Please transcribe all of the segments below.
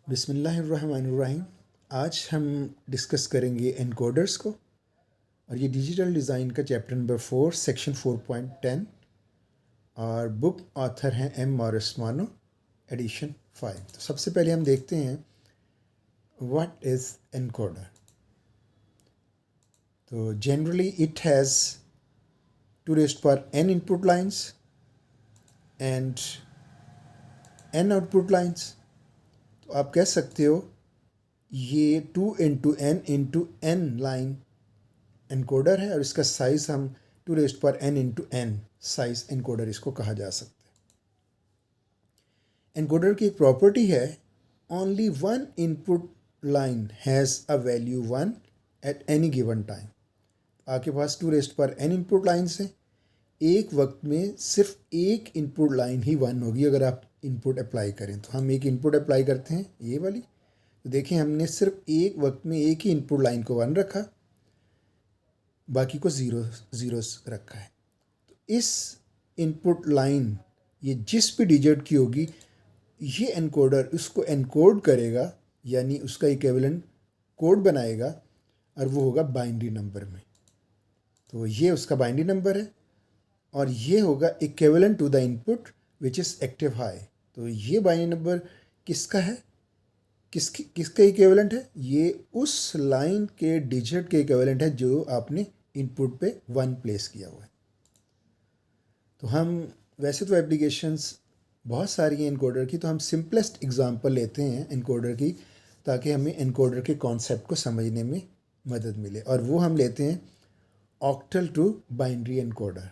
बिस्मिल्लाहिर्रहमानिर्रहीम। आज हम डिस्कस करेंगे एनकोडर्स को, और ये डिजिटल डिज़ाइन का चैप्टर नंबर 4 सेक्शन 4.10, और बुक ऑथर हैं एम मॉरिस मोनो, एडिशन 5। तो सबसे पहले हम देखते हैं व्हाट इज़ एनकोडर। तो generally it has 2n input lines and n output lines. तो आप कह सकते हो ये 2 × n लाइन एनकोडर है, और इसका साइज़ हम 2n साइज़ एनकोडर इसको कहा जा सकता है। एनकोडर की एक प्रॉपर्टी है, only one input line has a value 1 at any given time. आपके पास 2n इनपुट लाइन्स हैं, एक वक्त में सिर्फ एक इनपुट लाइन ही 1 होगी अगर आप इनपुट अप्लाई करें। तो हम एक इनपुट अप्लाई करते हैं, ये वाली। तो देखें, हमने सिर्फ एक वक्त में एक ही इनपुट लाइन को 1 रखा, बाकी को ज़ीरोस रखा है। तो इस इनपुट लाइन ये जिस भी डिजिट की होगी, ये एनकोडर उसको एनकोड करेगा, यानी उसका इक्विवेलेंट कोड बनाएगा, और वो होगा बाइनरी नंबर में। तो ये उसका बाइनरी नंबर है, और ये होगा equivalent to the input which is active high. तो ये बाइनरी नंबर किसका है, किसका इक्विवेलेंट है? ये उस लाइन के डिजिट के इक्विवेलेंट है जो आपने इनपुट पे 1 प्लेस किया हुआ है। तो हम वैसे तो एप्लीकेशंस बहुत सारी हैं एनकोडर की, तो हम सिंपलेस्ट एग्जांपल लेते हैं एनकोडर की, ताकि हमें एनकोडर के कॉन्सेप्ट को समझने में मदद मिले। और वो हम लेते हैं ऑक्टल टू बाइनरी एनकोडर।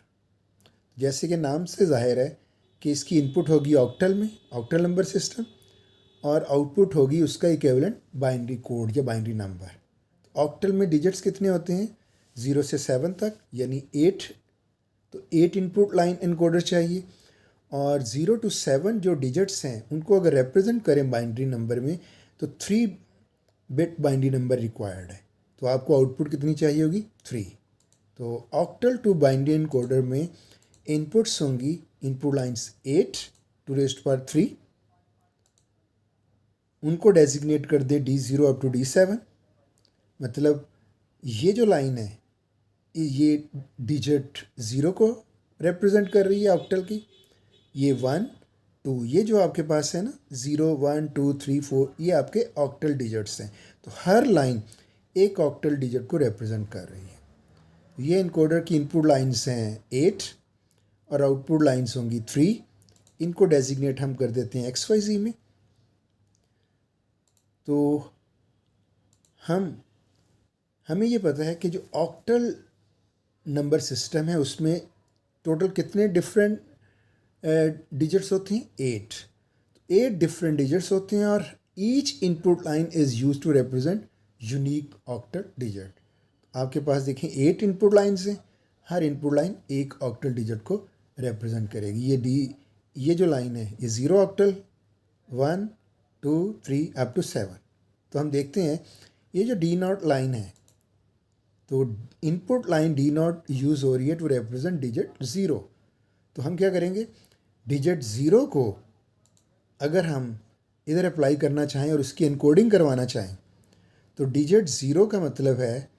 जैसे कि नाम से जाहिर है कि इसकी इनपुट होगी ऑक्टल में, ऑक्टल नंबर सिस्टम, और आउटपुट होगी उसका इक्विवेलेंट बाइनरी कोड या बाइनरी नंबर। ऑक्टल में डिजिट्स कितने होते हैं? 0 से 7 तक, यानी 8। तो 8 इनपुट लाइन एनकोडर चाहिए, और 0 to 7 जो डिजिट्स हैं उनको अगर रिप्रेजेंट करें बाइनरी नंबर में, तो 3 बिट बाइनरी नंबर रिक्वायर्ड है। तो आपको आउटपुट कितनी चाहिए होगी? 3। तो ऑक्टल टू बाइनरी एनकोडर में इनपुट्स होंगी, इनपुट लाइंस 8 to 3, उनको डेजिग्नेट कर दे D0 up to D7। मतलब ये जो लाइन है ये डिजिट 0 को रिप्रेजेंट कर रही है ऑक्टल की, ये 1 2, ये जो आपके पास है ना 0 1 2 3 4, ये आपके ऑक्टल डिजिट्स हैं। तो हर लाइन एक ऑक्टल डिजिट को रिप्रेजेंट कर रही है। ये इनकोडर की इनपुट लाइंस हैं 8, और आउटपुट लाइंस होंगी 3। इनको डेजिग्नेट हम कर देते हैं XYZ में। तो हमें ये पता है कि जो ऑक्टल नंबर सिस्टम है उसमें टोटल कितने डिफरेंट डिजिट्स होती हैं? 8। 8 डिफरेंट डिजिट्स होते हैं, और each input line is use to represent unique octal digit. आपके पास देखें 8 इनपुट लाइन्स हैं, हर इनपुट लाइन एक ऑक्टल डिजिट को रिप्रेजेंट करेगी। ये जो लाइन है ये 0 ऑक्टल, 1 2 3 up to 7। तो हम देखते हैं ये जो D0 लाइन है, तो इनपुट लाइन D0 यूज़ हो रही है टू रिप्रेजेंट डिजिट 0। तो हम क्या करेंगे, डिजिट 0 को अगर हम इधर अप्लाई करना चाहें और उसकी एनकोडिंग करवाना चाहें, तो डिजिट 0 का मतलब है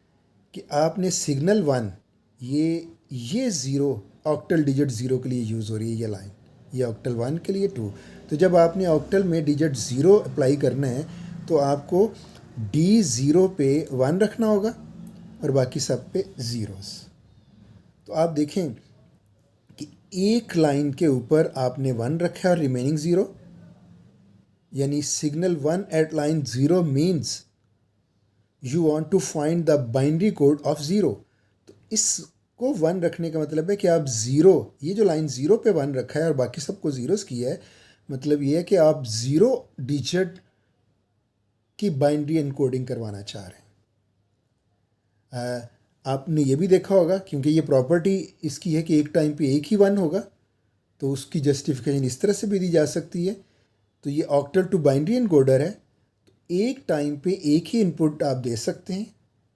कि आपने सिग्नल 1, ये 0 ऑक्टल डिजिट 0 के लिए यूज़ हो रही है ये लाइन, ये ऑक्टल 1 के लिए 2। तो जब आपने ऑक्टल में डिजिट 0 अप्लाई करना है, तो आपको D0 पे 1 रखना होगा और बाकी सब पे ज़ीरोस। तो आप देखें कि एक लाइन के ऊपर आपने 1 रखा है और रिमेनिंग 0, यानी signal 1 at line 0 means you want to find the binary code of 0। तो इसको 1 रखने का मतलब है कि आप 0, ये जो लाइन 0 पे 1 रखा है और बाकी सबको ज़ीरोस किया है, मतलब ये है कि आप 0 डिजिट की बाइनरी एनकोडिंग करवाना चाह रहे हैं। आपने ये भी देखा होगा, क्योंकि ये प्रॉपर्टी इसकी है कि एक टाइम पे एक ही 1 होगा, तो उसकी जस्टिफिकेशन इस तरह से भी दी जा सकती है। तो ये ऑक्टल टू बाइनरी एनकोडर है, तो एक टाइम पे एक ही इनपुट आप दे सकते हैं।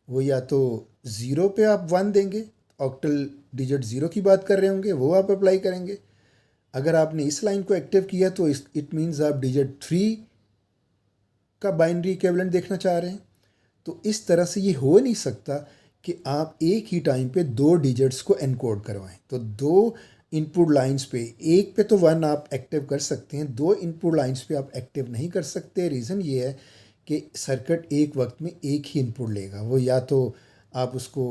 वो या तो 0 पे आप 1 देंगे, ऑक्टल डिजिट 0 की बात कर रहे होंगे, वो आप अप्लाई करेंगे। अगर आपने इस लाइन को एक्टिव किया तो इट मीन्स आप डिजिट 3 का बाइनरी इक्विवेलेंट देखना चाह रहे हैं। तो इस तरह से ये हो नहीं सकता कि आप एक ही टाइम पे दो डिजिट्स को एनकोड करवाएं। तो दो इनपुट लाइंस पे, एक पे तो 1 आप एक्टिव कर सकते हैं, दो इनपुट लाइंस पे आप एक्टिव नहीं कर सकते। रीज़न ये है कि सर्किट एक वक्त में एक ही इनपुट लेगा। वो या तो आप उसको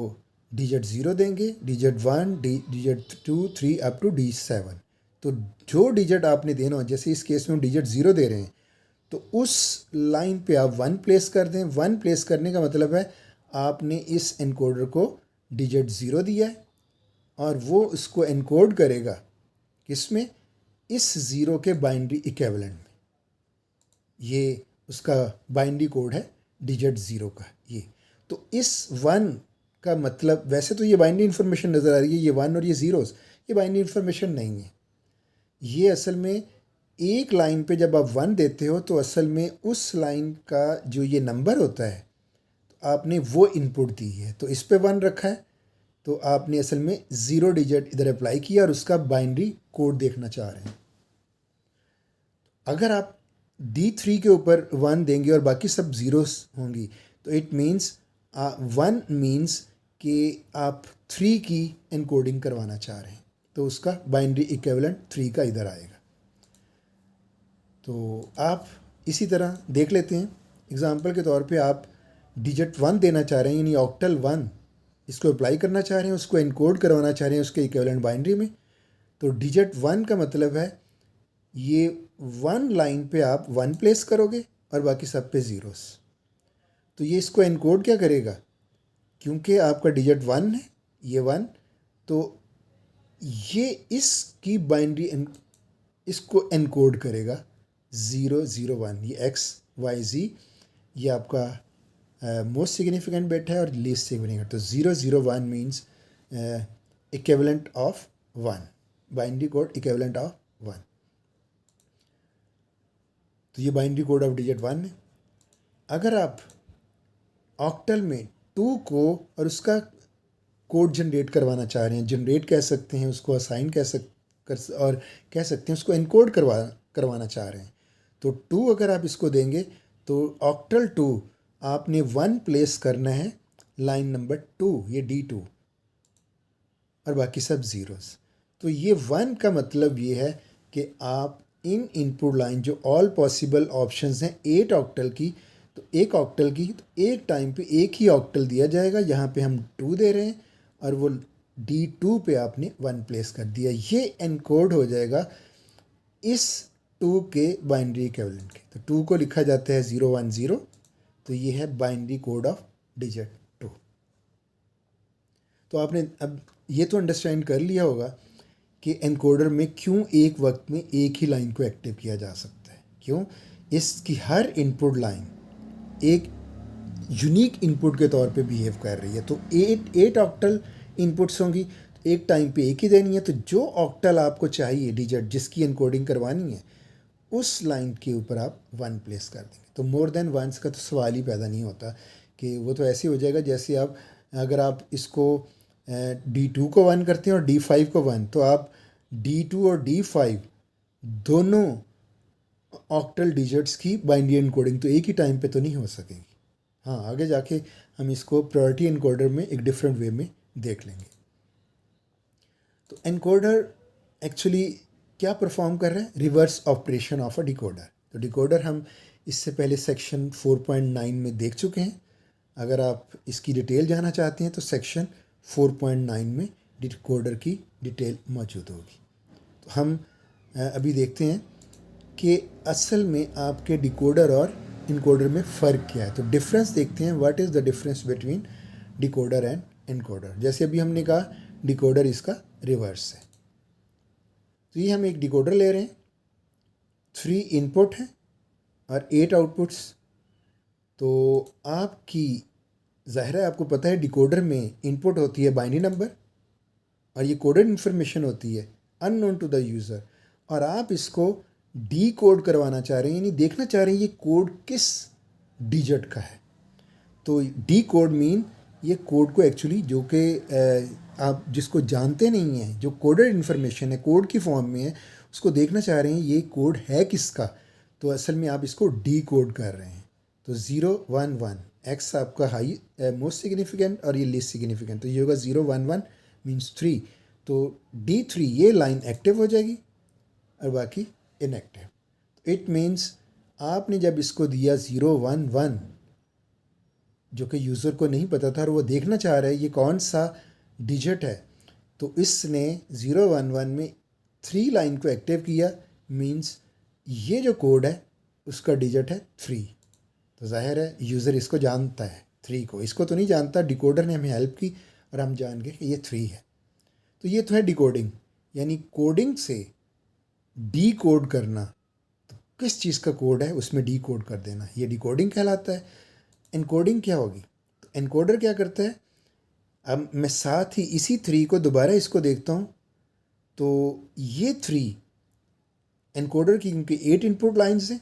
डिजिट 0 देंगे, digit 1, digit 2, 3 up to D7। तो जो डिजिट आपने देना हो, जैसे इस केस में हम डिजिट 0 दे रहे हैं, तो उस लाइन पे आप 1 प्लेस कर दें। 1 प्लेस करने का मतलब है आपने इस एनकोडर को डिजिट 0 दिया है और वो उसको एनकोड करेगा किसमें, इस 0 के बाइनरी इक्विवेलेंट में। ये उसका बाइनरी कोड है डिजिट 0 का। ये तो इस 1 का मतलब, वैसे तो ये बाइनरी इन्फॉर्मेशन नज़र आ रही है, ये 1 और ये ज़ीरोज़, ये बाइनरी इन्फॉर्मेशन नहीं है। ये असल में एक लाइन पे जब आप 1 देते हो तो असल में उस लाइन का जो ये नंबर होता है, तो आपने वो इनपुट दी है, तो इस पे 1 रखा है, तो आपने असल में 0 डिजिट इधर अप्लाई किया और उसका बाइनरी कोड देखना चाह रहे हैं। अगर आप D3 के ऊपर 1 देंगे और बाकी सब ज़ीरोस होंगी, तो इट मीन्स 1 मीन्स कि आप 3 की एनकोडिंग करवाना चाह रहे हैं, तो उसका बाइनरी इक्विवेलेंट 3 का इधर आएगा। तो आप इसी तरह देख लेते हैं, एग्जांपल के तौर पे आप डिजिट 1 देना चाह रहे हैं, यानी ऑक्टल 1 इसको अप्लाई करना चाह रहे हैं, उसको एनकोड करवाना चाह रहे हैं उसके इक्विवेलेंट बाइनरी में। तो डिजिट 1 का मतलब है ये 1 लाइन पे आप 1 प्लेस करोगे और बाकी सब पे ज़ीरोस। तो ये इसको एनकोड क्या करेगा, क्योंकि आपका डिजिट 1 है, ये 1, तो ये इसकी बाइनरी इसको एनकोड करेगा 0 0 1। ये X Y Z ये आपका मोस्ट सिग्निफिकेंट बिट है और लीस्ट सिग्निफिकेंट। तो 0 0 1 means equivalent of 1, binary code equivalent of 1। तो ये बाइनरी कोड ऑफ डिजिट 1 है। अगर आप ऑक्टल में 2 को और उसका कोड जनरेट करवाना चाह रहे हैं, जनरेट कह सकते हैं उसको, असाइन और कह सकते हैं उसको एनकोड करवाना चाह रहे हैं, तो 2 अगर आप इसको देंगे तो ऑक्टल 2 आपने 1 प्लेस करना है लाइन नंबर 2, ये D2, और बाकी सब ज़ीरोज़। तो ये 1 का मतलब ये है कि आप इन इनपुट लाइन जो ऑल पॉसिबल ऑप्शंस हैं 8 ऑक्टल की, तो एक ऑक्टल की, तो एक टाइम पे एक ही ऑक्टल दिया जाएगा। यहाँ पे हम 2 दे रहे हैं और वो D2 पे आपने 1 प्लेस कर दिया। ये एनकोड हो जाएगा इस 2 के बाइनरी इक्विवेलेंट के। तो 2 को लिखा जाता है 0 1 0, तो ये है बाइनरी कोड ऑफ डिजिट 2। तो आपने अब ये तो अंडरस्टैंड कर लिया होगा कि एनकोडर में क्यों एक वक्त में एक ही लाइन को एक्टिव किया जा सकता है। क्यों, इसकी हर इनपुट लाइन एक यूनिक इनपुट के तौर पे बिहेव कर रही है। तो 8 ऑक्टल इनपुट्स होंगी, तो एक टाइम पे एक ही देनी है। तो जो ऑक्टल आपको चाहिए डिजिट जिसकी एनकोडिंग करवानी है, उस लाइन के ऊपर आप 1 प्लेस कर देंगे। तो मोर देन 1 का तो सवाल ही पैदा नहीं होता, कि वो तो ऐसे हो जाएगा जैसे आप, अगर आप इसको D2 को 1 करते हैं और D5 को 1, तो आप D2 और D5 दोनों ऑक्टल डिजिट्स की बाइनरी एनकोडिंग तो एक ही टाइम पे तो नहीं हो सकेगी। हाँ, आगे जाके हम इसको प्रायोरिटी एनकोडर में एक डिफरेंट वे में देख लेंगे। तो एनकोडर एक्चुअली क्या परफॉर्म कर रहा है, reverse operation of a decoder. तो डिकोडर हम इससे पहले सेक्शन 4.9 में देख चुके हैं। अगर आप इसकी डिटेल जानना चाहते हैं तो सेक्शन 4.9 में डिकोडर की डिटेल मौजूद होगी। तो हम अभी देखते हैं कि असल में आपके डिकोडर और इनकोडर में फ़र्क क्या है। तो डिफरेंस देखते हैं, what is the difference between decoder and encoder. जैसे अभी हमने कहा डिकोडर इसका रिवर्स है। तो ये हम एक डिकोडर ले रहे हैं, 3 इनपुट हैं और 8 आउटपुट्स। तो आपकी ज़ाहिर है आपको पता है डिकोडर में इनपुट होती है बाइनरी नंबर और ये कोडेड इन्फॉर्मेशन होती है अननोन टू द यूज़र, और आप इसको डी कोड करवाना चाह रहे हैं, यानी देखना चाह रहे हैं ये कोड किस डिजिट का है। तो डी कोड मीन ये कोड को एक्चुअली जो कि आप जिसको जानते नहीं हैं, जो कोडेड इन्फॉर्मेशन है कोड की फॉर्म में है, उसको देखना चाह रहे हैं ये कोड है किसका। तो असल में आप इसको डी कोड कर रहे हैं। तो 0 1 1 एक्स आपका हाई मोस्ट सिग्निफिकेंट और ये लीस्ट सिग्निफिकेंट, तो ये होगा 0 1 1 मीन्स 3। तो D3 ये लाइन एक्टिव हो जाएगी और बाकी इनएक्टिव। इट मीन्स आपने जब इसको दिया 0 1 1, जो कि यूज़र को नहीं पता था और वो देखना चाह रहा है ये कौन सा डिजिट है, तो इसने 0 1 1 में 3 लाइन को एक्टिव किया, मीन्स ये जो कोड है उसका डिजिट है 3। तो जाहिर है यूज़र इसको जानता है 3 को, इसको तो नहीं जानता, डिकोडर ने हमें हेल्प की और हम जान गए कि ये 3 है। तो ये तो है डिकोडिंग, यानी कोडिंग से डी कोड करना। तो किस चीज़ का कोड है उसमें डी कोड कर देना, ये डिकोडिंग कहलाता है। एनकोडिंग क्या होगी? तो एनकोडर क्या करता है, अब मैं साथ ही इसी 3 को दोबारा इसको देखता हूँ, तो ये 3 एनकोडर की क्योंकि 8 इनपुट लाइन्स हैं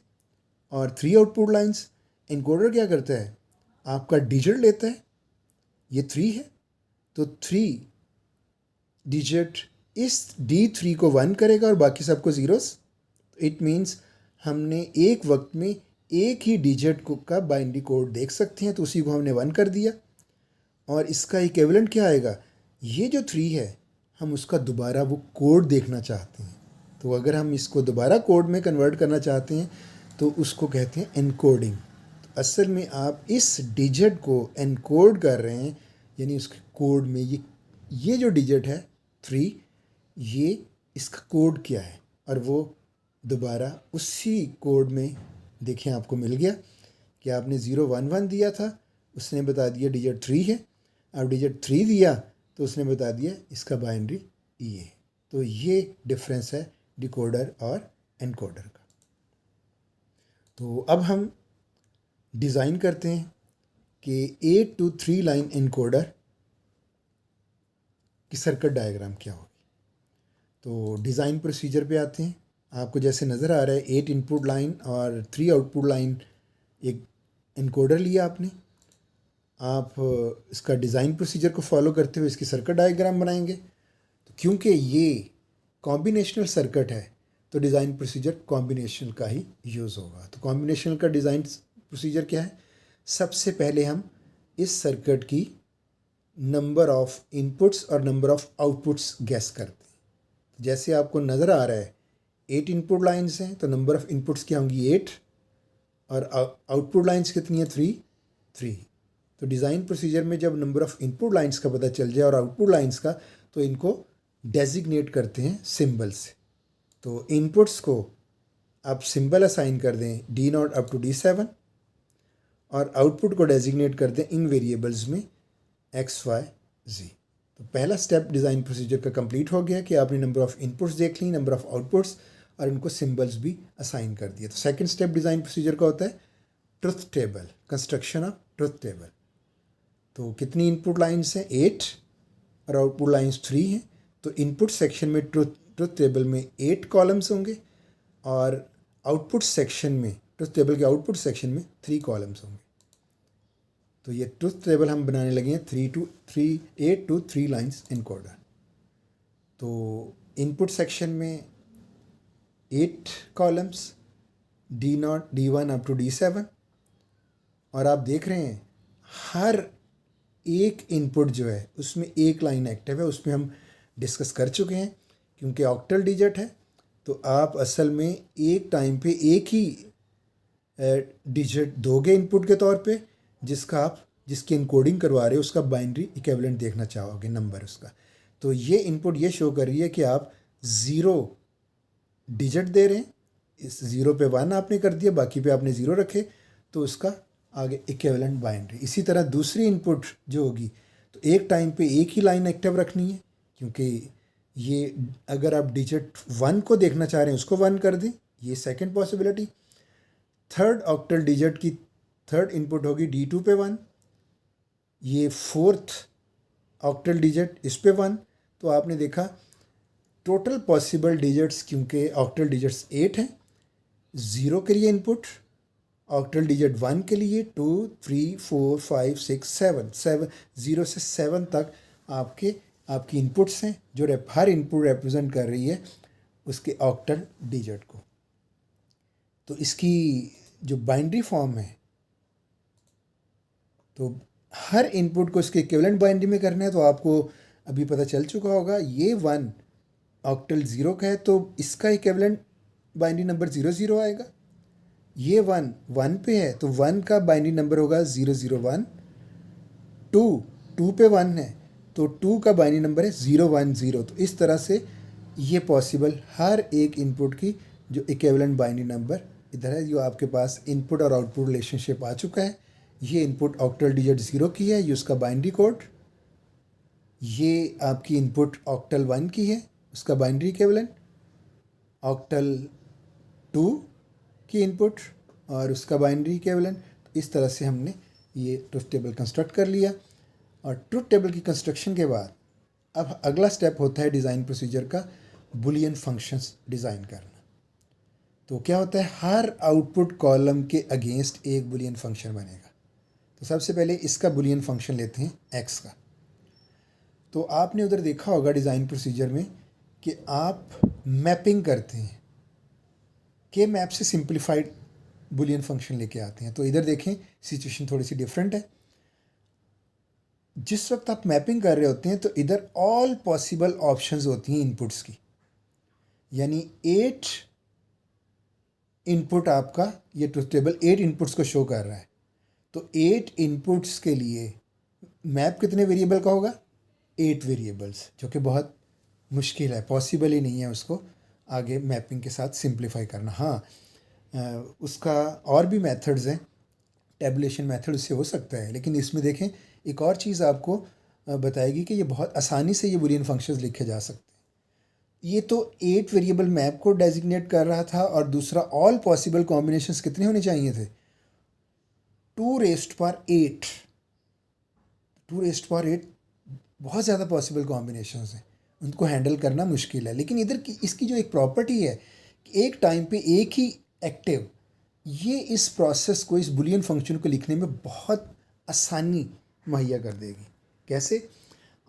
और 3 आउटपुट लाइन्स, एनकोडर क्या करता है आपका डिजिट लेता है, ये 3 है तो 3 डिजिट इस D3 को 1 करेगा और बाकी सबको ज़ीरोस। इट मीन्स हमने एक वक्त में एक ही डिजिट को का बाइनरी कोड देख सकते हैं, तो उसी को हमने 1 कर दिया। और इसका इक्विवेलेंट क्या आएगा, ये जो 3 है हम उसका दोबारा वो कोड देखना चाहते हैं, तो अगर हम इसको दोबारा कोड में कन्वर्ट करना चाहते हैं तो उसको कहते हैं एनकोडिंग। तो असल में आप इस डिजिट को एनकोड कर रहे हैं, यानी उसके कोड में ये जो डिजिट है 3, ये इसका कोड क्या है, और वो दोबारा उसी कोड में देखें आपको मिल गया कि आपने 0 1 1 दिया था, उसने बता दिया डिजिट 3 है। अब डिजिट 3 दिया तो उसने बता दिया इसका बाइनरी ये है। तो ये डिफरेंस है डिकोडर और एनकोडर का। तो अब हम डिज़ाइन करते हैं कि 8 to 3 लाइन एनकोडर की सर्किट डायग्राम क्या होगी। तो डिज़ाइन प्रोसीजर पे आते हैं। आपको जैसे नज़र आ रहा है 8 इनपुट लाइन और 3 आउटपुट लाइन एक एनकोडर लिया आपने। आप इसका डिज़ाइन प्रोसीजर को फॉलो करते हुए इसकी सर्किट डायग्राम बनाएंगे। तो क्योंकि ये कॉम्बिनेशनल सर्किट है तो डिज़ाइन प्रोसीजर कॉम्बिनेशनल का ही यूज़ होगा। तो कॉम्बिनेशनल का डिज़ाइन प्रोसीजर क्या है, सबसे पहले हम इस सर्किट की नंबर ऑफ़ इनपुट्स और नंबर ऑफ़ आउटपुट्स गैस करते हैं। जैसे आपको नज़र आ रहा है 8 इनपुट लाइन्स हैं, तो नंबर ऑफ़ इनपुट्स क्या होंगी 8 और आउटपुट लाइन्स कितनी है 3। तो डिज़ाइन प्रोसीजर में जब नंबर ऑफ़ इनपुट लाइन्स का पता चल जाए और आउटपुट लाइन्स का, तो इनको डेजिग्नेट करते हैं सिंबल से। तो इनपुट्स को आप सिंबल असाइन कर दें D0 अप टू D7 और आउटपुट को डेजिग्नेट कर दें इन वेरिएबल्स में X, Y, Z। तो पहला स्टेप डिज़ाइन प्रोसीजर का कंप्लीट हो गया कि आपने नंबर ऑफ़ इनपुट्स देख ली, नंबर ऑफ़ आउटपुट्स, और इनको सिंबल्स भी असाइन कर दिए। तो सेकंड स्टेप डिज़ाइन प्रोसीजर का होता है truth table, construction of truth table. तो कितनी इनपुट लाइन्स हैं 8 और आउटपुट लाइन्स 3 हैं। तो इनपुट सेक्शन में ट्रुथ टेबल में 8 कॉलम्स होंगे और आउटपुट सेक्शन में, ट्रुथ टेबल के आउटपुट सेक्शन में 3 कॉलम्स होंगे। तो ये ट्रुथ टेबल हम बनाने लगे हैं 8 to 3 लाइन्स एनकोडर। तो इनपुट सेक्शन में 8 columns D0 D1 up to D7, और आप देख रहे हैं हर एक इनपुट जो है उसमें एक लाइन एक्टिव है। उसमें हम डिस्कस कर चुके हैं, क्योंकि ऑक्टल डिजिट है तो आप असल में एक टाइम पे एक ही डिजिट दोगे इनपुट के तौर पे, जिसकी इनकोडिंग करवा रहे हो उसका बाइनरी इक्विवेलेंट देखना चाहोगे नंबर उसका। तो ये इनपुट ये शो कर रही है कि आप 0 डिजिट दे रहे हैं, इस 0 पे 1 आपने कर दिया, बाकी पे आपने 0 रखे, तो उसका आगे इक्विवेलेंट बाइनरी। इसी तरह दूसरी इनपुट जो होगी तो एक टाइम पे एक ही लाइन एक्टिव रखनी है, क्योंकि ये अगर आप डिजिट 1 को देखना चाह रहे हैं उसको 1 कर दें, ये second possibility. Third octal digit की थर्ड इनपुट होगी D2 पे 1, ये फोर्थ ऑक्टल डिजिट इस पे 1। तो आपने देखा टोटल पॉसिबल डिजिट्स, क्योंकि ऑक्टल डिजिट्स 8 हैं, 0 के लिए इनपुट, ऑक्टल डिजिट 1 के लिए 2 3 4 5 6 7 0 से 7 तक आपकी इनपुट्स हैं, जो हर इनपुट रिप्रेजेंट कर रही है उसके ऑक्टल डिजिट को। तो इसकी जो बाइनरी फॉर्म है तो हर इनपुट को इसके इक्विवेलेंट बाइनरी में करना है, तो आपको अभी पता चल चुका होगा ये 1 ऑक्टल 0 का है तो इसका इक्विवेलेंट बाइनरी नंबर 00 आएगा। ये 1 1 पे है तो 1 का बाइनरी नंबर होगा 001। 2 पे 1 है तो 2 का बाइनरी नंबर है 010। तो इस तरह से ये पॉसिबल हर एक इनपुट की जो इक्विवेलेंट बाइनरी नंबर इधर है, जो आपके पास इनपुट और आउटपुट रिलेशनशिप आ चुका है। ये इनपुट ऑक्टल डिजिट 0 की है, ये उसका बाइनरी कोड। ये आपकी इनपुट ऑक्टल 1 की है, उसका बाइनरी इक्विवेलेंट। ऑक्टल 2 की इनपुट और उसका बाइनरी इक्विवेलेंट। तो इस तरह से हमने ये ट्रुथ टेबल कंस्ट्रक्ट कर लिया। और ट्रुथ टेबल की कंस्ट्रक्शन के बाद अब अगला स्टेप होता है डिज़ाइन प्रोसीजर का, बुलियन फंक्शंस डिज़ाइन करना। तो क्या होता है, हर आउटपुट कॉलम के अगेंस्ट एक बुलियन फंक्शन बनेगा। तो सबसे पहले इसका बुलियन फंक्शन लेते हैं एक्स का। तो आपने उधर देखा होगा डिज़ाइन प्रोसीजर में कि आप मैपिंग करते हैं, के मैप से सिंप्लीफाइड बुलियन फंक्शन लेके आते हैं। तो इधर देखें सिचुएशन थोड़ी सी डिफरेंट है। जिस वक्त आप मैपिंग कर रहे होते हैं तो इधर ऑल पॉसिबल ऑप्शंस होती हैं इनपुट्स की, यानी 8 इनपुट आपका ये ट्रुथ टेबल 8 इनपुट्स को शो कर रहा है। तो 8 इनपुट्स के लिए मैप कितने वेरिएबल का होगा, 8 वेरिएबल्स, जो कि बहुत मुश्किल है, पॉसिबल ही नहीं है उसको आगे मैपिंग के साथ सिंप्लीफाई करना। हाँ, उसका और भी मेथड्स हैं, टेबुलेशन मेथड उससे हो सकता है, लेकिन इसमें देखें एक और चीज़ आपको बताएगी कि ये बहुत आसानी से ये बुलियन फंक्शंस लिखे जा सकते हैं। ये तो 8 वेरिएबल मैप को डेजिग्नेट कर रहा था, और दूसरा ऑल पॉसिबल कॉम्बिनेशंस कितने होने चाहिए थे, 2⁸। 2⁸ बहुत ज़्यादा पॉसिबल कॉम्बिनेशंस हैं, उनको हैंडल करना मुश्किल है। लेकिन इधर की इसकी जो एक प्रॉपर्टी है कि एक टाइम पे एक ही एक्टिव, ये इस प्रोसेस को, इस बुलियन फंक्शन को लिखने में बहुत आसानी मुहैया कर देगी। कैसे,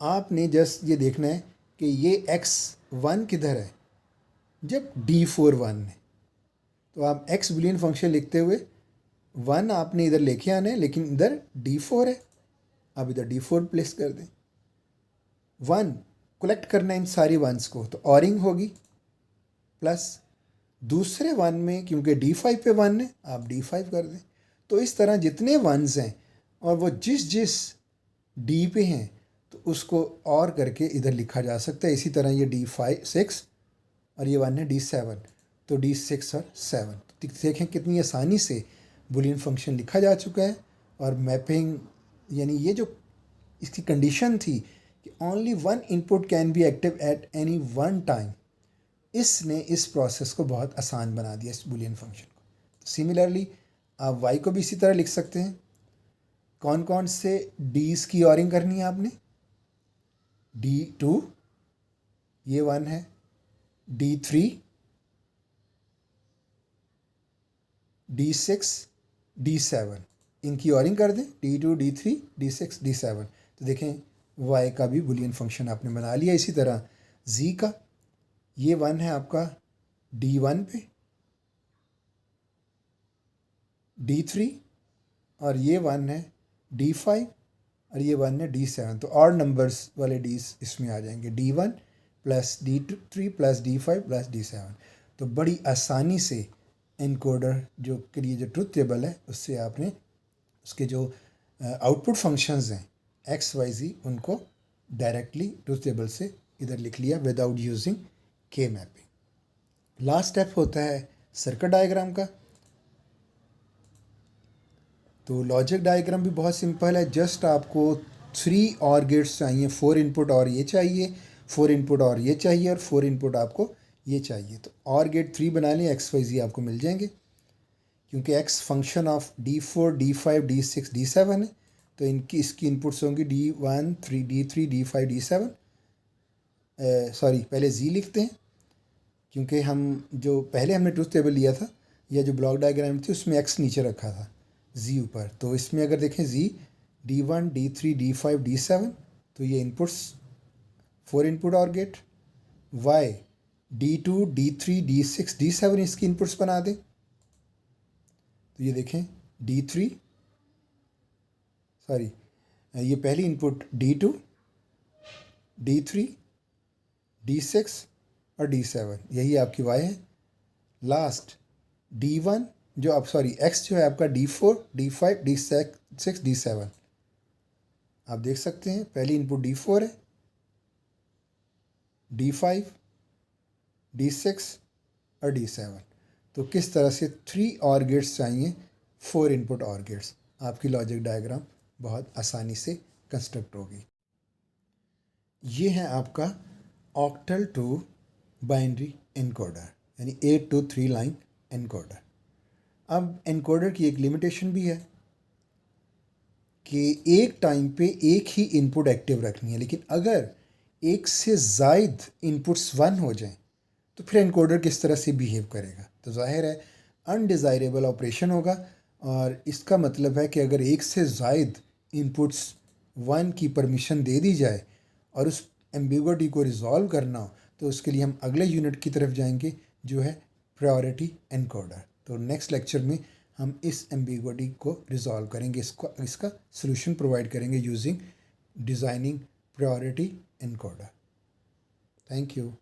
आपने जस्ट ये देखना है कि ये x1 किधर है, जब d4 1 है तो आप x बुलियन फंक्शन लिखते हुए 1 आपने इधर लेके आना है, लेकिन इधर d4 है, आप इधर d4 प्लेस कर दें। 1 कलेक्ट करना है इन सारी वंस को, तो ऑरिंग होगी, प्लस दूसरे 1 में क्योंकि d5 पे 1 है आप d5 कर दें। तो इस तरह जितने वंस हैं और वो जिस जिस d पे हैं तो उसको और करके इधर लिखा जा सकता है। इसी तरह ये d5 6 और ये 1 है d7, तो d6 और 7। तो देखें कितनी आसानी से बुलियन फंक्शन लिखा जा चुका है। और मैपिंग, यानी ये जो इसकी कंडीशन थी कि only 1 input can be active at any 1 time, इसने इस प्रोसेस को बहुत आसान बना दिया इस बुलियन फंक्शन को। तो सिमिलरली आप y को भी इसी तरह लिख सकते हैं। कौन कौन से डीज की ऑरिंग करनी है आपने, d2 ये 1 है, d3 d6 d7, इनकी ऑरिंग कर दें, d2 d3 d6 d7। तो देखें y का भी बुलियन फंक्शन आपने बना लिया। इसी तरह z का, ये 1 है आपका d1 पे, d3 और ये 1 है d5 और ये 1 है d7। तो और नंबर्स वाले डीज इसमें आ जाएंगे, d1 plus d3 plus d5 plus d7। तो बड़ी आसानी से इनकोडर जो के लिए जो ट्रुथ टेबल है उससे आपने उसके जो आउटपुट फंक्शंस हैं एक्स वाई जी, उनको डायरेक्टली ट्रुथ टेबल से इधर लिख लिया विदाउट यूजिंग के मैपिंग। लास्ट स्टेप होता है सर्किट डायग्राम का। तो लॉजिक डायग्राम भी बहुत सिंपल है, जस्ट आपको 3 और गेट्स चाहिए, 4 इनपुट और ये चाहिए, 4 इनपुट और ये चाहिए, और 4 इनपुट आपको ये चाहिए। तो और गेट 3 बना लें, एक्स वाई जी आपको मिल जाएंगे, क्योंकि x function of d4 d5 d6 d7 है। तो इसकी इनपुट्स होंगी d1 3 d3 d5 d7। Sorry, पहले z लिखते हैं, क्योंकि हम जो पहले हमने ट्रुथ टेबल लिया था या जो ब्लॉक डायग्राम थी उसमें x नीचे रखा था, z ऊपर। तो इसमें अगर देखें z d1 d3 d5 d7, तो ये इनपुट्स 4 इनपुट और gate. y d2 d3 d6 d7 इसकी इनपुट्स बना दें। तो ये देखें d3 सॉरी, ये पहली इनपुट D2, D3, D6 और D7, यही आपकी Y है। लास्ट D1 जो आप सॉरी X जो है आपका D4, D5, D6, D7। आप देख सकते हैं पहली इनपुट D4 है, D5, D6 और D7। तो किस तरह से 3 OR गेट्स चाहिए 4 इनपुट OR गेट्स, आपकी लॉजिक डायग्राम बहुत आसानी से कंस्ट्रक्ट होगी। ये है आपका ऑक्टल टू बाइनरी एनकोडर, यानी 8 to 3 लाइन एनकोडर। अब एनकोडर की एक लिमिटेशन भी है कि एक टाइम पे एक ही इनपुट एक्टिव रखनी है, लेकिन अगर एक से ज़ायद इनपुट्स 1 हो जाएं तो फिर एनकोडर किस तरह से बिहेव करेगा। तो जाहिर है अनडिज़ायरेबल ऑपरेशन होगा, और इसका मतलब है कि अगर एक से ज़ायद इनपुट्स 1 की परमिशन दे दी जाए और उस एम्बिगुइटी को रिज़ॉल्व करना हो, तो उसके लिए हम अगले यूनिट की तरफ जाएंगे जो है प्रायोरिटी एनकोडर। तो नेक्स्ट लेक्चर में हम इस एम्बिगुइटी को रिज़ॉल्व करेंगे, इसका सॉल्यूशन प्रोवाइड करेंगे using designing priority encoder. Thank you.